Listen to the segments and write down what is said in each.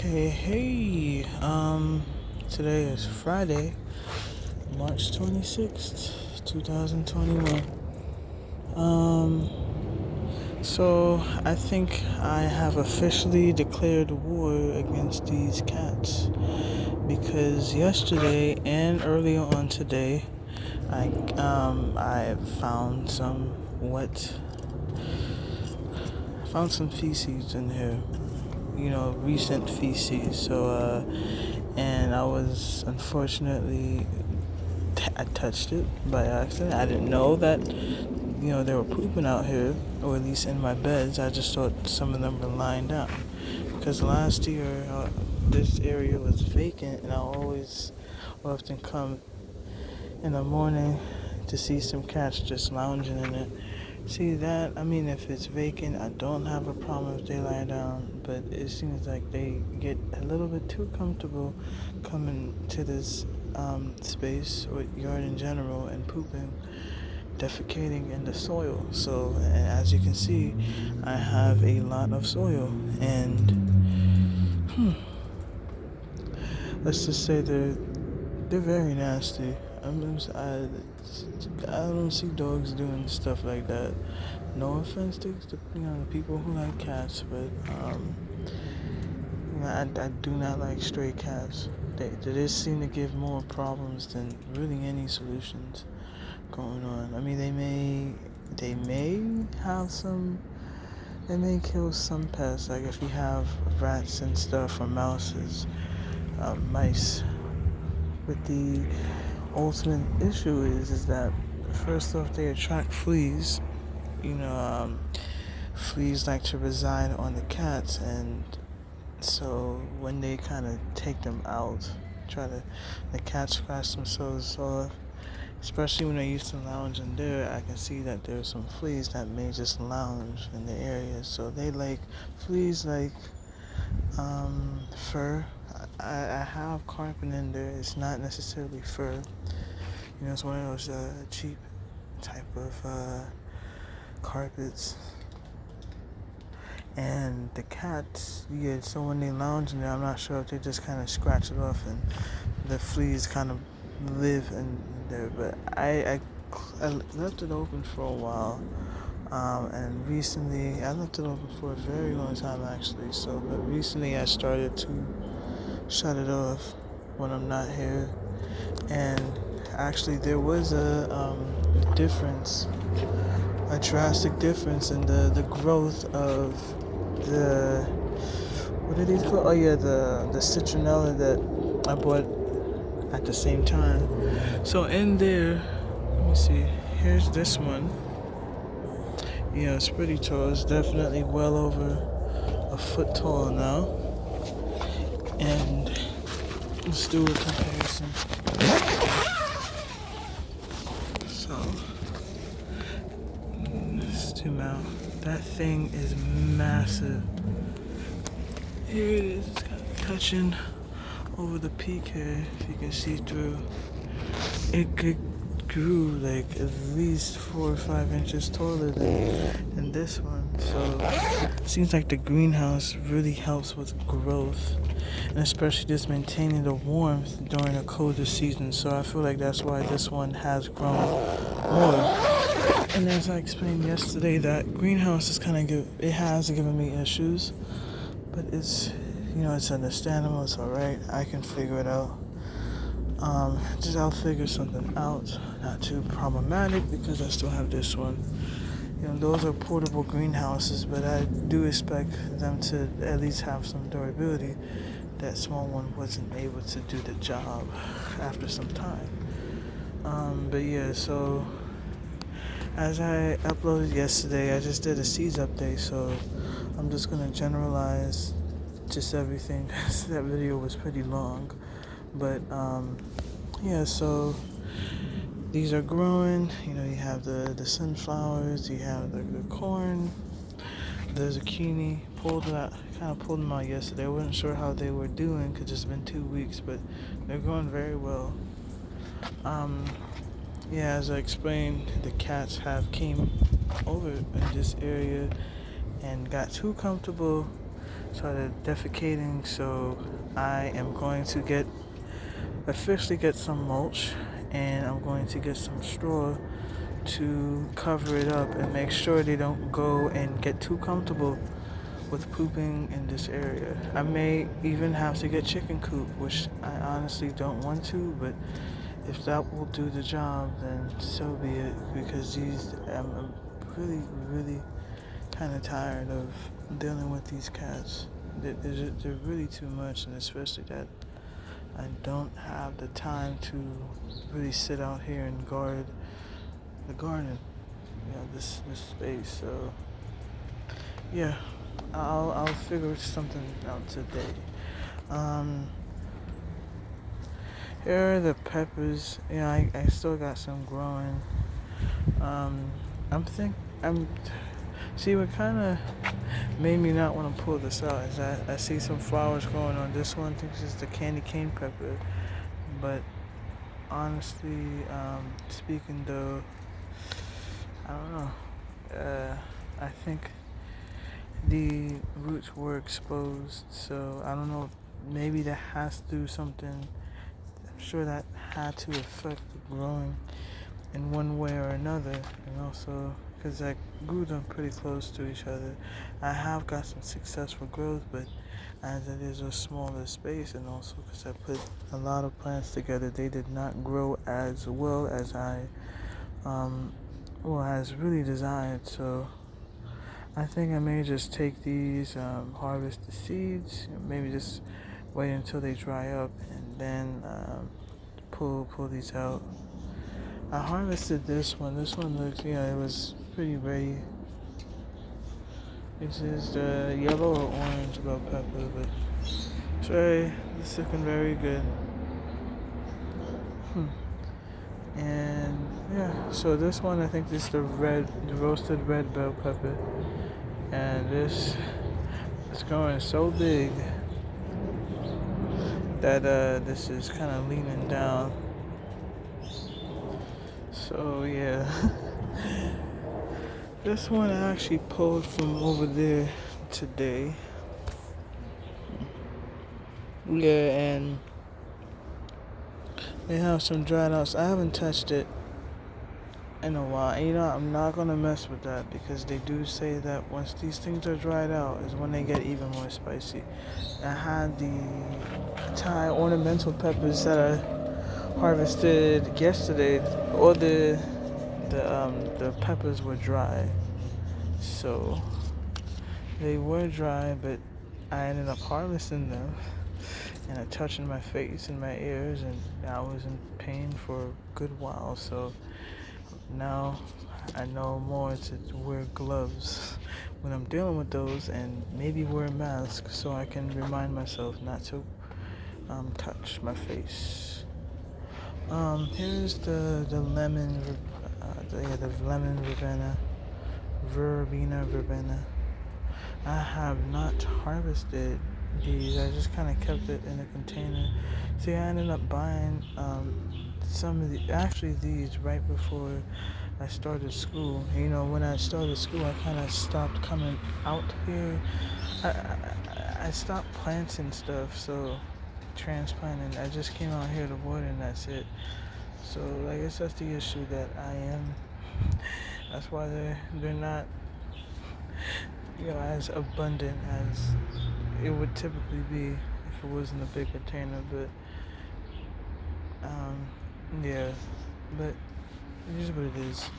Okay, hey, today is Friday, March 26th, 2021. Um, so I think I have officially declared war against these cats because yesterday and earlier on today, I found some feces in here, recent feces. And I was unfortunately, I touched it by accident. I didn't know that, they were pooping out here, or at least in my beds. I just thought some of them were lying down. Because last year, this area was vacant, and I always often come in the morning to see some cats just lounging in it. See that? I mean, if it's vacant, I don't have a problem if they lie down, but it seems like they get a little bit too comfortable coming to this space or yard in general and pooping, defecating in the soil. So, and as you can see, I have a lot of soil, and let's just say they're very nasty. I don't see dogs doing stuff like that. No offense to the people who like cats, but I do not like stray cats. They just seem to give more problems than really any solutions going on. I mean, they may have some. They may kill some pests, like if you have rats and stuff or mice. But the ultimate issue is that first off, they attract fleas. You know, um, Fleas like to reside on the cats, and so when they kind of take them out, the cats scratch themselves off, especially when they used to lounge in there. I can see that there's some fleas that may just lounge in the area, so fleas like fur. I have carpet in there. It's not necessarily fur. It's one of those cheap type of carpets. And the cats, yeah, so when they lounge in there, I'm not sure if they just kind of scratch it off and the fleas kind of live in there. But I left it open for a while. And recently, I left it open for a very long time actually. But recently I started to shut it off when I'm not here. And actually, there was difference, a drastic difference in the growth of the, what are these called? Oh yeah, the citronella that I bought at the same time. So in there, let me see. Here's this one. Yeah, it's pretty tall. It's definitely well over a foot tall now. And let's do a comparison. So let's zoom out. That thing is massive. Here it is. It's kind of touching over the peak here, if you can see through. It grew like at least 4 or 5 inches taller than this one. So it seems like the greenhouse really helps with growth, and especially just maintaining the warmth during a colder season. So I feel like that's why this one has grown more. And as I explained yesterday, that greenhouse has given me issues, but it's understandable. It's all right. I can figure it out. I'll figure something out. Not too problematic because I still have this one. Those are portable greenhouses, but I do expect them to at least have some durability. That small one wasn't able to do the job after some time. But yeah, so as I uploaded yesterday, I just did a seeds update, so I'm just gonna generalize just everything. That video was pretty long, but yeah. So these are growing. You have the sunflowers, you have the corn, the zucchini. Kind of pulled them out yesterday. I wasn't sure how they were doing because it's been 2 weeks, but they're growing very well. Yeah, as I explained, the cats have came over in this area and got too comfortable started defecating, so I am going to officially get some mulch, and I'm going to get some straw to cover it up and make sure they don't go and get too comfortable with pooping in this area. I may even have to get chicken coop, which I honestly don't want to, but if that will do the job, then so be it, because I'm really, really kind of tired of dealing with these cats. They're really too much, and especially that I don't have the time to really sit out here and guard the garden, this space. So yeah, I'll figure something out today. Um, Here are the peppers. I still got some growing. Um, I'm. See, what kind of made me not want to pull this out is that I see some flowers growing on this one. I think this is the candy cane pepper. But honestly, speaking though, I don't know. I think the roots were exposed, so I don't know. Maybe that has to do something. I'm sure that had to affect the growing in one way or another, and also because I grew them pretty close to each other. I have got some successful growth, but as it is a smaller space, and also because I put a lot of plants together, they did not grow as well as as really desired. So I think I may just take these, harvest the seeds, maybe just wait until they dry up, and then pull these out. I harvested this one. This one looks, it was pretty ready. This is the yellow or orange bell pepper, but it's looking very good. And yeah, so this one, I think this is the roasted red bell pepper, and it's growing so big that this is kind of leaning down. So yeah, this one I actually pulled from over there today. Yeah, and they have some dried outs. I haven't touched it in a while. And I'm not gonna mess with that, because they do say that once these things are dried out is when they get even more spicy. I had the Thai ornamental peppers that I harvested yesterday. All the peppers were dry, so they were dry, but I ended up harvesting them and I touching my face and my ears, and I was in pain for a good while. So now I know more to wear gloves when I'm dealing with those, and maybe wear a mask so I can remind myself not to touch my face. Here's the lemon, the lemon verbena. I have not harvested these. I just kind of kept it in a container. See, I ended up buying these right before I started school. When I started school, I kind of stopped coming out here. I stopped planting stuff, so transplanting. I just came out here to water, and that's it. So I guess that's the issue that I am. That's why they're not as abundant as it would typically be if it wasn't a big container. But yeah, but it is what it is.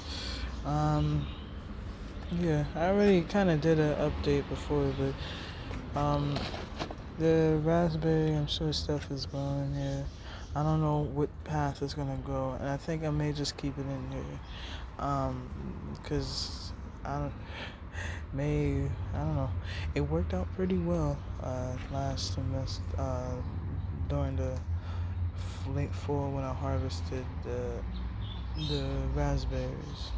Yeah, I already kind of did an update before, but the raspberry, I'm sure stuff is growing here. I don't know what path it's gonna go, and I think I may just keep it in here, because I don't know. It worked out pretty well last semester, during the late fall when I harvested the raspberries.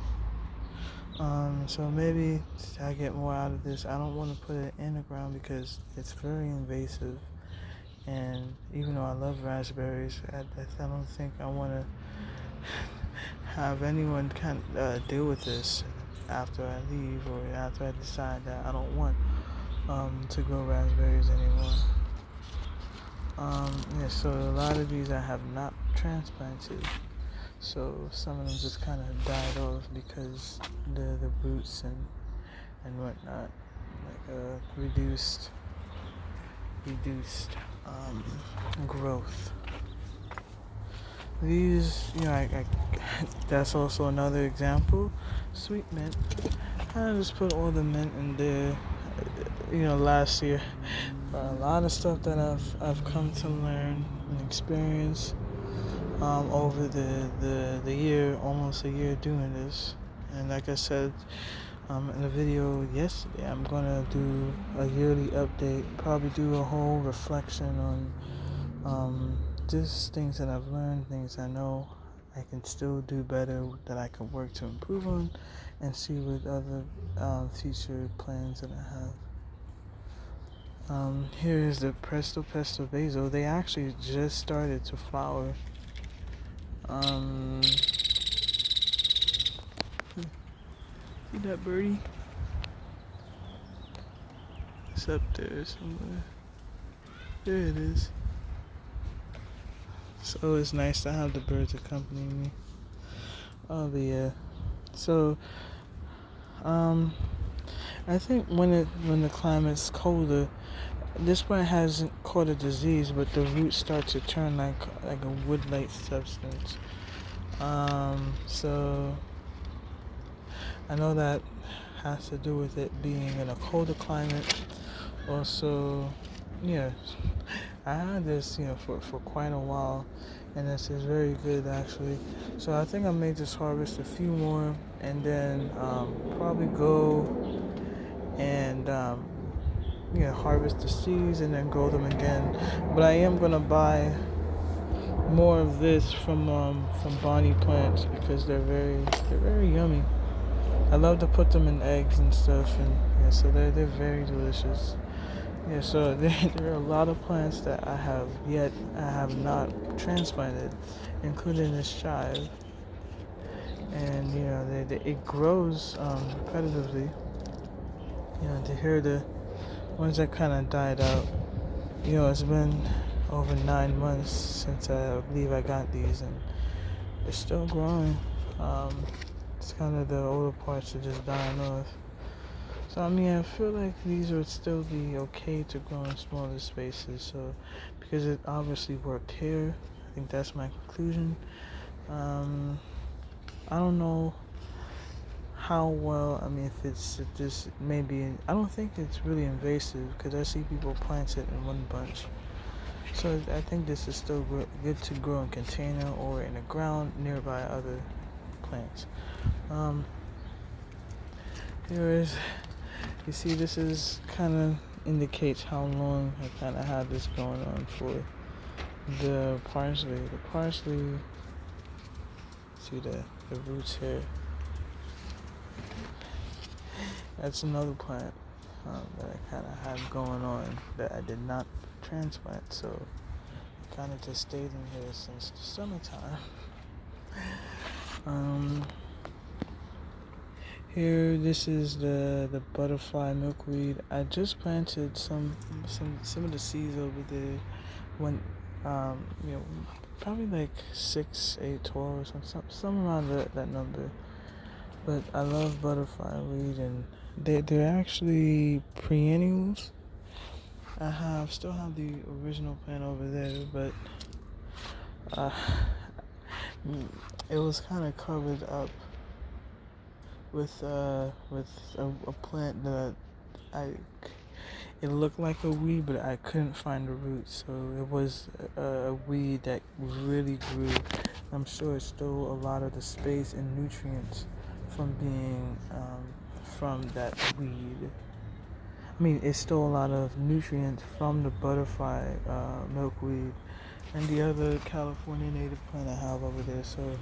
So maybe I get more out of this. I don't want to put it in the ground because it's very invasive. And even though I love raspberries, I don't think I want to have anyone deal with this after I leave, or after I decide that I don't want to grow raspberries anymore. Yeah, so a lot of these I have not transplanted. So some of them just kind of died off because the roots and whatnot, like reduced growth. These, that's also another example. Sweet mint. I just put all the mint in there. Last year, a lot of stuff that I've come to learn and experience over the year, almost a year doing this. And like I said in the video yesterday, I'm gonna do a yearly update. Probably do a whole reflection on just things that I've learned, things I know I can still do better, that I can work to improve on, and see what other future plans that I have. Here is the Presto Pesto Basil. They actually just started to flower. See that birdie? It's up there somewhere. There it is. So it's nice to have the birds accompany me. Oh, but yeah. So, I think when the climate's colder, this plant hasn't caught a disease, but the roots start to turn like a wood-like substance. So I know that has to do with it being in a colder climate. Also, yeah, I had this, for quite a while, and this is very good actually. So I think I may just harvest a few more, and then probably go and harvest the seeds and then grow them again. But I am gonna buy more of this from Bonnie Plants because they're very yummy. I love to put them in eggs and stuff, and yeah, so they're very delicious. Yeah, so there are a lot of plants that I have not transplanted, including this chive, and it grows repetitively. To hear the ones that kind of died out. It's been over 9 months since I believe I got these, and they're still growing. It's kind of the older parts are just dying off. So I feel like these would still be okay to grow in smaller spaces. So because it obviously worked here, I think that's my conclusion. I don't know how well. If it's just maybe. I don't think it's really invasive because I see people plant it in one bunch. So I think this is still good to grow in container or in the ground nearby other plants. Here is, you see, this is kind of indicates how long I kind of had this going on for. The parsley, see the roots here. That's another plant that I kind of had going on that I did not transplant, so I kind of just stayed in here since the summertime. Here, this is the butterfly milkweed. I just planted some of the seeds over there. When probably like 6, 8, 12 or some around that number. But I love butterfly weed, and they're actually perennials. I still have the original plant over there, but it was kind of covered up with a plant that it looked like a weed, but I couldn't find the roots. So it was a weed that really grew. I'm sure it stole a lot of the space and nutrients from being from that weed. It stole a lot of nutrients from the butterfly milkweed and the other California native plant I have over there. So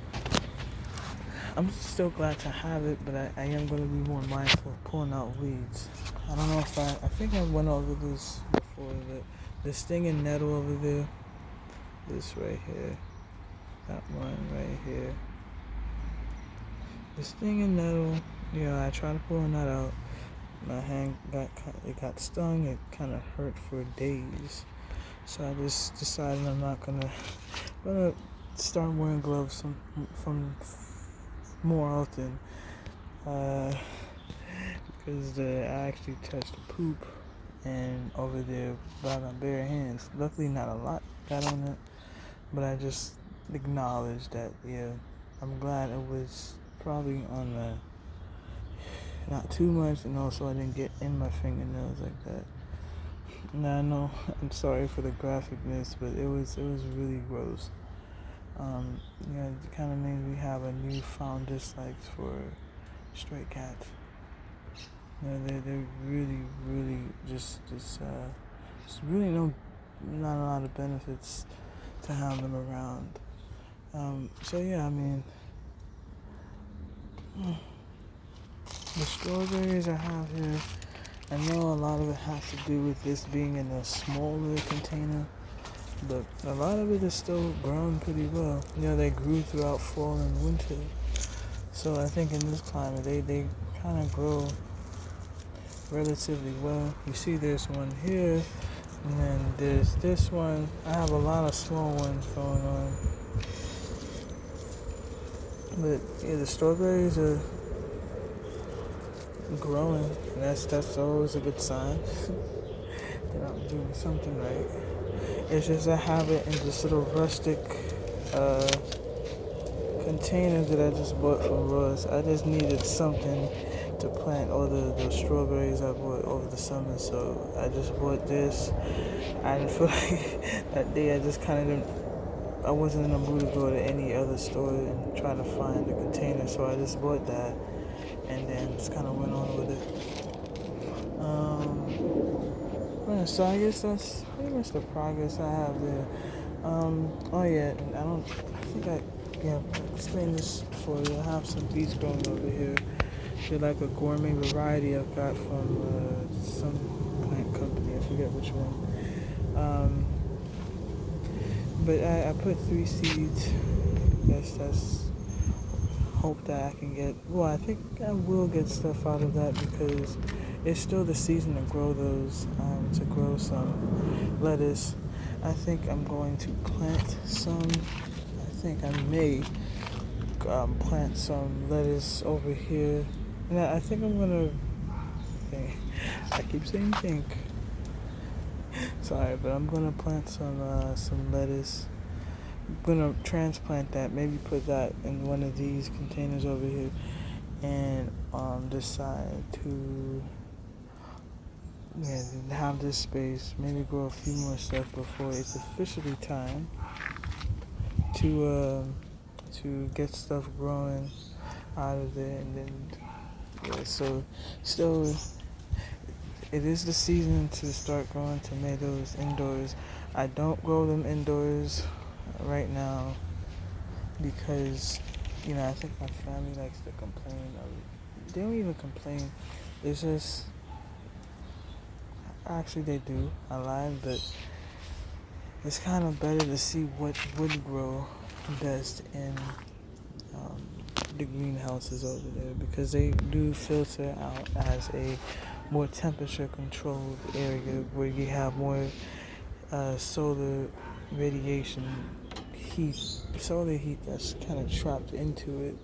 I'm still glad to have it, but I am going to be more mindful of pulling out weeds. I don't know if I think I went over this before, but the stinging nettle over there, this right here, that one right here, the stinging nettle, I tried pulling that out, my hand got stung. It kind of hurt for days. So I just decided I'm gonna start wearing gloves from more often. Uh, because I actually touched poop and over there by my bare hands. Luckily, not a lot got on it, but I just acknowledged that. Yeah, I'm glad it was probably on the not too much, and also I didn't get in my fingernails like that. Now I know I'm sorry for the graphicness, but it was really gross. It kind of made me have a newfound dislike for stray cats. They're really, really just really not a lot of benefits to have them around. So yeah, I mean, the strawberries I have here, I know a lot of it has to do with this being in a smaller container, but a lot of it is still grown pretty well. They grew throughout fall and winter. So I think in this climate, they kind of grow relatively well. You see there's one here, and then there's this one. I have a lot of small ones going on. But yeah, the strawberries are growing, and that's always a good sign that I'm doing something right. It's just I have it in this little rustic uh, container that I just bought from Ross. I just needed something to plant all those strawberries I bought over the summer, so I just bought this. I didn't feel like that day I just kind of didn't. I wasn't in the mood to go to any other store and try to find a container, so I just bought that and then just kind of went on with it. Yeah, so I guess that's pretty much the progress I have there. Oh yeah, I think I explained this before. I have some beets growing over here. They're like a gourmet variety I've got from some plant company. I forget which one. But I put 3 seeds. That's hope that I can get. Well, I think I will get stuff out of that because it's still the season to grow those. To grow some lettuce. I think I'm going to plant some. I think I may plant some lettuce over here. And I think I'm gonna think. I keep saying think. Sorry, but I'm gonna plant some lettuce. I'm gonna transplant that. Maybe put that in one of these containers over here, and decide to have this space. Maybe grow a few more stuff before it's officially time to get stuff growing out of there, and then so still it is the season to start growing tomatoes indoors. I don't grow them indoors right now because I think my family likes to complain. They don't even complain. It's just actually they do. I lied, but it's kind of better to see what would grow best in the greenhouses over there because they do filter out as a more temperature controlled area where you have more solar radiation solar heat that's kind of trapped into it.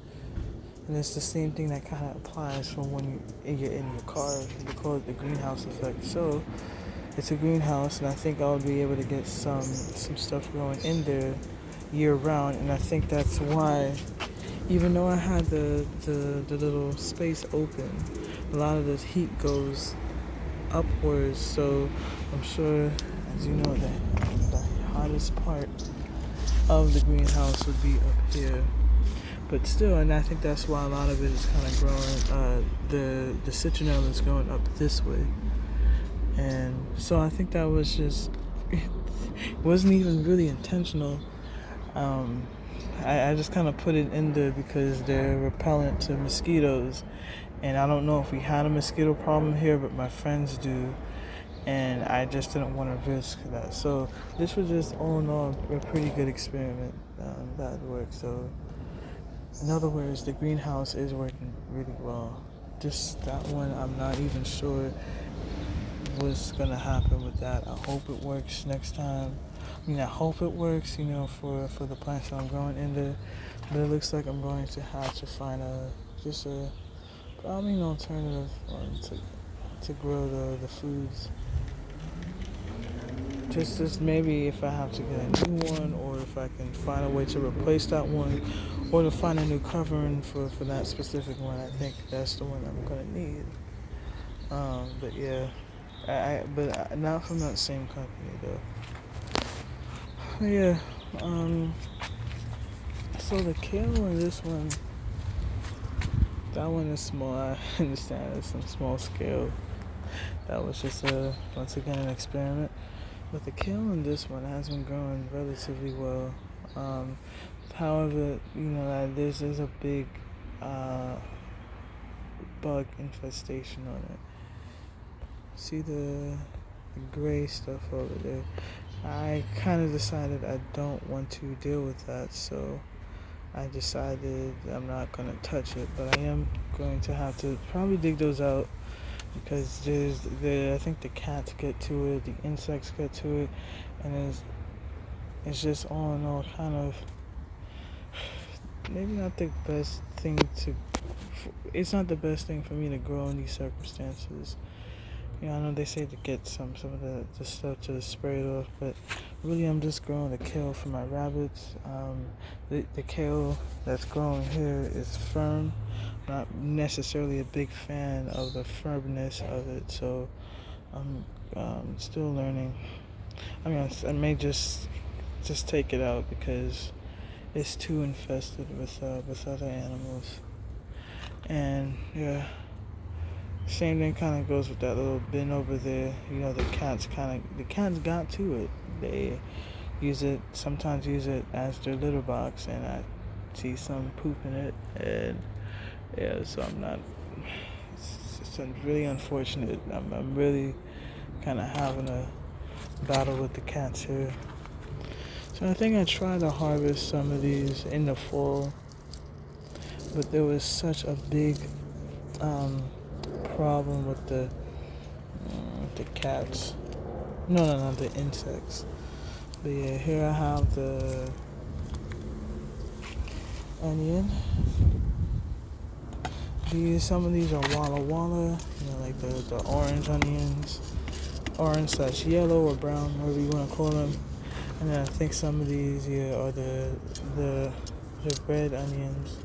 And it's the same thing that kind of applies from when you're in your car. They call it the greenhouse effect. So it's a greenhouse, and I think I'll be able to get some stuff growing in there year round. And I think that's why, even though I had the little space open, a lot of the heat goes upwards. So I'm sure, as you know, that the hottest part of the greenhouse would be up here. But still, and I think that's why a lot of it is kind of growing. The citronella is going up this way, and so I think that was just it wasn't even really intentional. I just kind of put it in there because they're repellent to mosquitoes, and I don't know if we had a mosquito problem here, but my friends do, and I just didn't want to risk that. So this was just all in all a pretty good experiment that worked. So in other words, the greenhouse is working really well. just that one, I'm not even sure what's gonna happen with that. I hope it works next time. I mean, I hope it works, for the plants that I'm growing in there. But it looks like I'm going to have to find probably an alternative one to grow the foods. Just maybe if I have to get a new one, or if I can find a way to replace that one, or to find a new covering for that specific one. I think that's the one I'm gonna need. But yeah, but not from that same company though. But yeah, so the kale in this one, that one is small. I understand it's some small scale. That was just once again an experiment. But the kale in this one has been growing relatively well. Um, However, there's a big uh, bug infestation on it. See the gray stuff over there? I kind of decided I don't want to deal with that, so I decided I'm not going to touch it. But I am going to have to probably dig those out, because I think the cats get to it, the insects get to it, and it's just all in all kind of maybe not the best thing to. It's not the best thing for me to grow in these circumstances. I know they say to get some of the stuff to spray it off, but really I'm just growing the kale for my rabbits. The kale that's growing here is firm. Not necessarily a big fan of the firmness of it, so I'm still learning. I mean, I may just take it out because it's too infested with other animals. And yeah, same thing kind of goes with that little bin over there. The cats got to it. They sometimes use it as their litter box, and I see some poop in it. And yeah, so I'm not. It's really unfortunate. I'm really kind of having a battle with the cats here. So I think I tried to harvest some of these in the fall, but there was such a big problem with the cats. No, the insects. But yeah, here I have the onion. Some of these are Walla Walla, like the orange onions, orange/yellow or brown, whatever you want to call them. And then I think some of these are the red onions.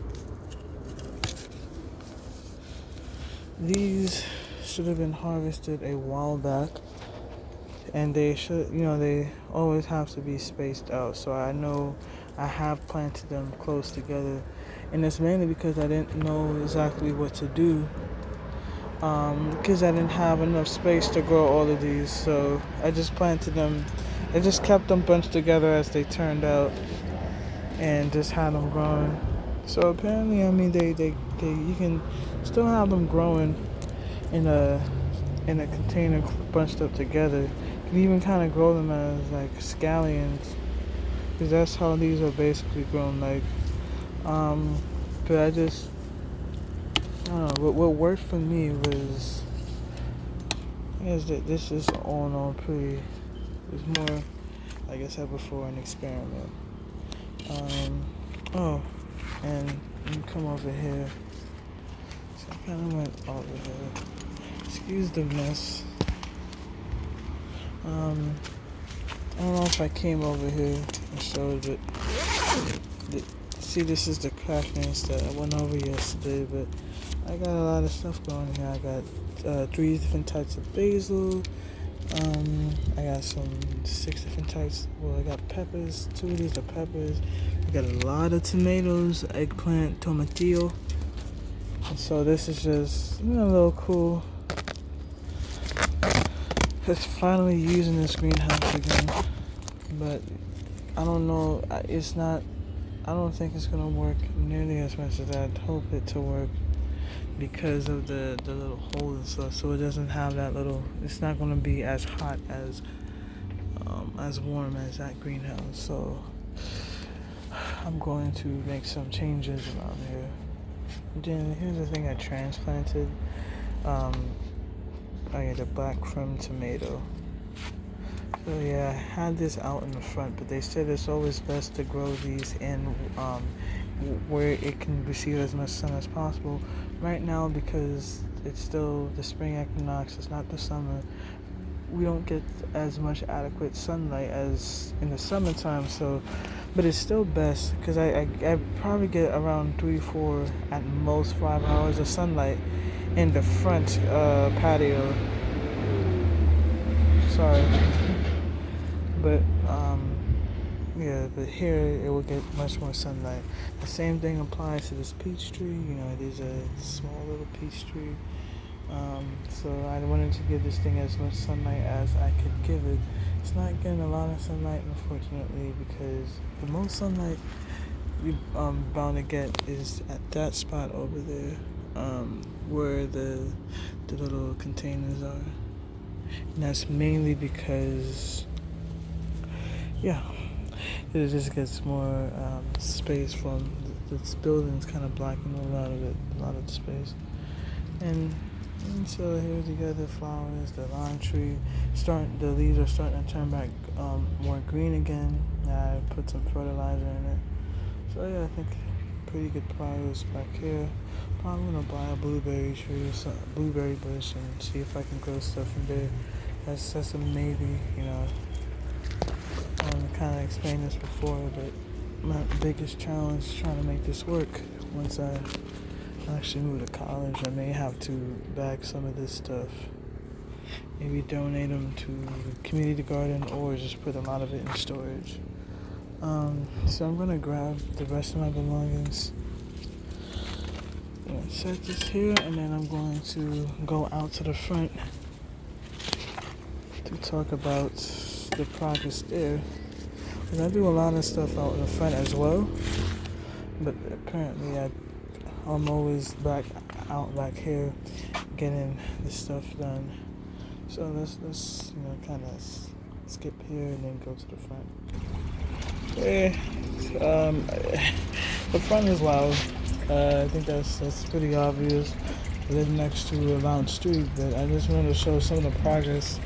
These should have been harvested a while back, and they always have to be spaced out. So I know I have planted them close together, and it's mainly because I didn't know exactly what to do, because I didn't have enough space to grow all of these. So I just planted them. I just kept them bunched together as they turned out, and just had them growing. So apparently, I mean, they you can still have them growing in a container bunched up together. You can even kind of grow them as like scallions, because that's how these are basically grown. But I don't know. What worked for me was, I guess that this is all in all pretty. It's more, like I said before, an experiment. Oh, and you come over here. So I kind of went over here. Excuse the mess. I don't know if I came over here and showed it. See, this is the crackness that I went over yesterday, but I got a lot of stuff going here. I got 3 different types of basil. I got 6 different types. Well, I got peppers. 2 of these are peppers. I got a lot of tomatoes, eggplant, tomatillo. And so this is just a little cool. Just finally using this greenhouse again, but I don't know. I don't think it's gonna work nearly as much as I'd hope it to work, because of the little holes and stuff. So it doesn't have that little. It's not gonna be as hot as warm as that greenhouse. So I'm going to make some changes around here. Then here's the thing I transplanted. Oh yeah, the black crumb tomato. So yeah, I had this out in the front, but they said it's always best to grow these in where it can receive as much sun as possible. Right now, because it's still the spring equinox, it's not the summer, we don't get as much adequate sunlight as in the summertime. So, but it's still best because I probably get around 3, 4, at most 5 hours of sunlight in the front patio. Sorry, but yeah, but here it will get much more sunlight. The same thing applies to this peach tree. It is a small little peach tree. So I wanted to give this thing as much sunlight as I could give it. It's not getting a lot of sunlight, unfortunately, because the most sunlight we bound to get is at that spot over there, where the little containers are. And that's mainly because, yeah, it just gets more space from this building's kind of blocking a lot of the space. And so here we got the flowers, the lime tree. The leaves are starting to turn back more green again. I put some fertilizer in it. So yeah, I think pretty good progress back here. Probably gonna buy a blueberry tree, blueberry bush, and see if I can grow stuff in there. That's a maybe. I kind of explained this before, but my biggest challenge is trying to make this work. Once I actually move to college, I may have to bag some of this stuff. Maybe donate them to the community garden or just put a lot of it in storage. So I'm gonna grab the rest of my belongings. I'm gonna set this here, and then I'm going to go out to the front to talk about the progress there. Because I do a lot of stuff out in the front as well, but apparently I'm always back here getting this stuff done. So let's kind of skip here and then go to the front. The front is loud. I think that's pretty obvious. I live next to a loud street, but I just wanted to show some of the progress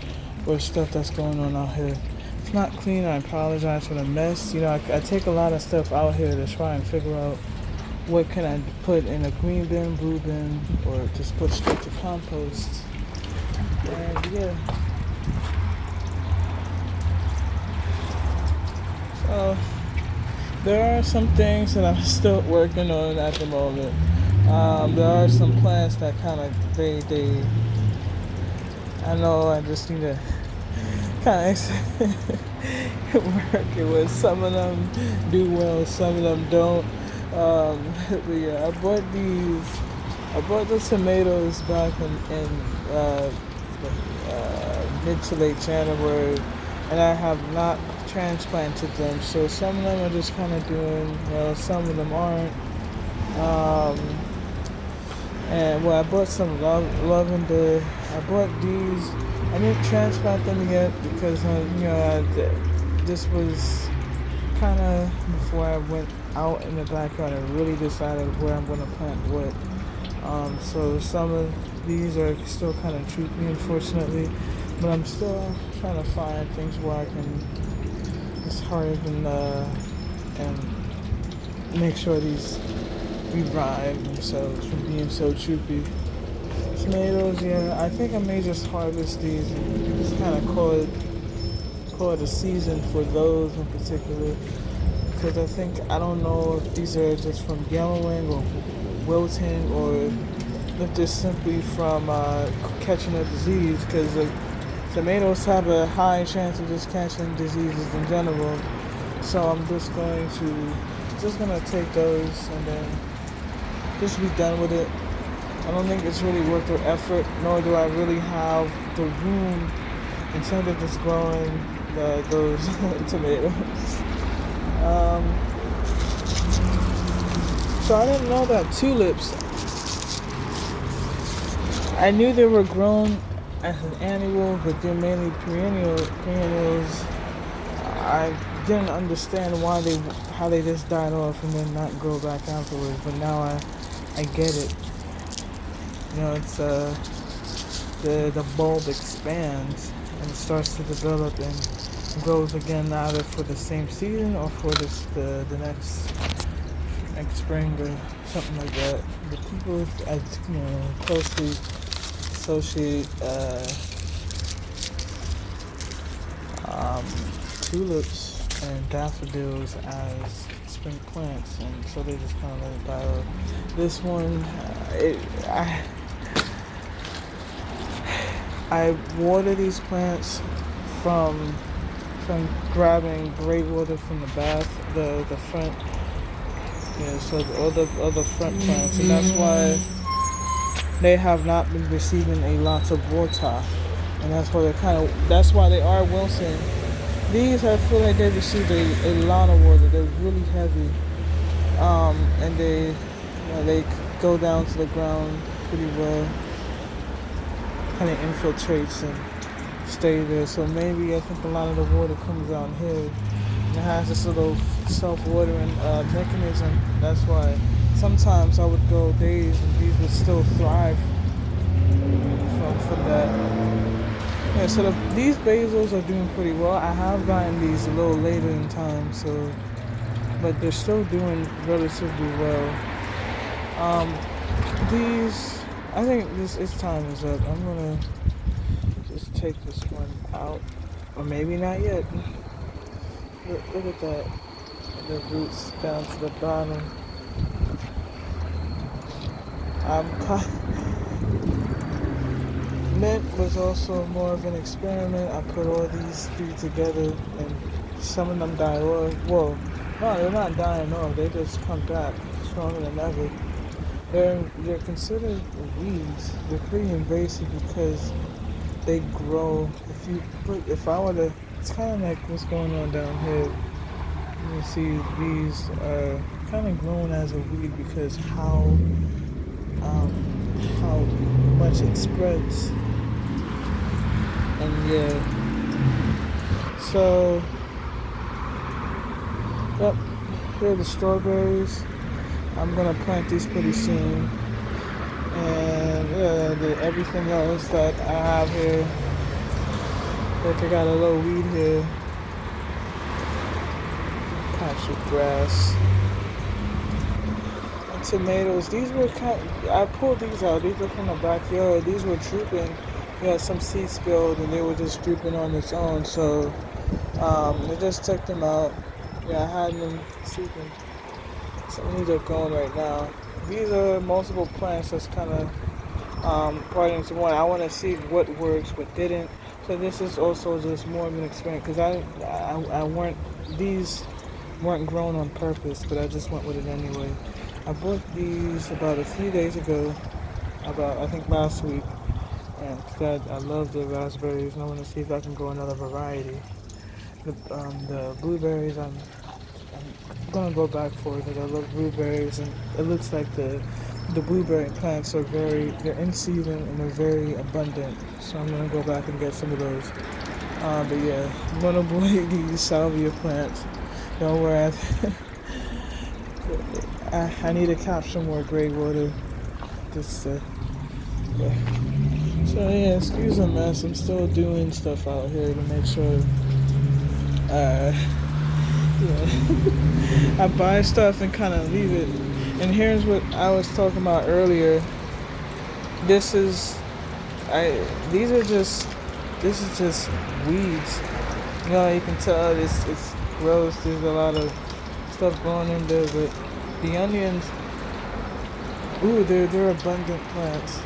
or stuff that's going on out here. It's not clean. I apologize for the mess. I take a lot of stuff out here to try and figure out what can I put in a green bin, blue bin, or just put straight to compost. And yeah. So there are some things that I'm still working on at the moment. There are some plants that kind of they I know I just need to kind of work it with. Some of them do well, some of them don't. But yeah, I bought the tomatoes back in mid to late January, and I have not transplanted them. So some of them are just kind of doing well, some of them aren't. And I bought some lavender. I bought these. I didn't transplant them yet because this was kind of before I went out in the backyard and really decided where I'm going to plant what. So some of these are still kind of droopy, unfortunately, but I'm still trying to find things where I can just hurry and make sure these revive themselves from being so droopy. Tomatoes, yeah, I think I may just harvest these and just kind of call it a season for those in particular. Because I don't know if these are just from yellowing or wilting, or if they're simply from catching a disease, because the tomatoes have a high chance of just catching diseases in general. So I'm just gonna take those and then just be done with it. I don't think it's really worth the effort, nor do I really have the room instead of just growing those tomatoes. So I didn't know that tulips, I knew they were grown as an annual, but they're mainly perennials. I didn't understand how they just died off and then not grow back afterwards, but now I get it. It's the bulb expands and starts to develop and grows again, either for the same season or for the next spring or something like that. The people I closely associate um, tulips and daffodils as spring plants, and so they just kind of let it die off. This one, I water these plants from grabbing gray water from the bath, the front, so the other front plants, and that's why they have not been receiving a lot of water, and that's why they are wilting. These, I feel like they received a lot of water. They're really heavy, and they go down to the ground pretty well, kind of infiltrates and stay there. So maybe I think a lot of the water comes down here. And it has this little self-watering mechanism. That's why sometimes I would go days and these would still thrive from that. Yeah, so these basils are doing pretty well. I have gotten these a little later in time, but they're still doing relatively well. These, I think this time is up. I'm gonna just take this one out, or maybe not yet. Look at that, the roots down to the bottom. Mint was also more of an experiment. I put all these three together, and some of them die off. Well, no, they're not dying off. They just come back stronger than ever. They're considered weeds. They're pretty invasive because they grow. If I were to, it's kind of like what's going on down here. You see, these are kind of grown as a weed because how much it spreads. And yeah, so yep, here are the strawberries. I'm gonna plant these pretty soon, and yeah, everything else that I have here. Look, I got a little weed here, patch of grass. And tomatoes. These were I pulled these out. These are from the backyard. These were drooping. We had some seeds spilled, and they were just drooping on its own. So I just took them out. Yeah, I had them seeping. So these are going right now. These are multiple plants that's kind of part into one. I want to see what works, what didn't. So this is also just more of an experiment because these weren't grown on purpose, but I just went with it anyway. I bought these about a few days ago, I think last week, and I love the raspberries, and I want to see if I can grow another variety. The blueberries, I'm gonna go back for it because I love blueberries, and it looks like the blueberry plants they're in season and they're very abundant. So I'm gonna go back and get some of those. But yeah, I'm gonna avoid these salvia plants. Don't worry. I need to capture more gray water. Just yeah. So yeah, excuse the mess. I'm still doing stuff out here to make sure. Yeah. I buy stuff and kind of leave it. And here's what I was talking about earlier. This is just weeds. You can tell it's gross. There's a lot of stuff going in there, but the onions, they're abundant plants.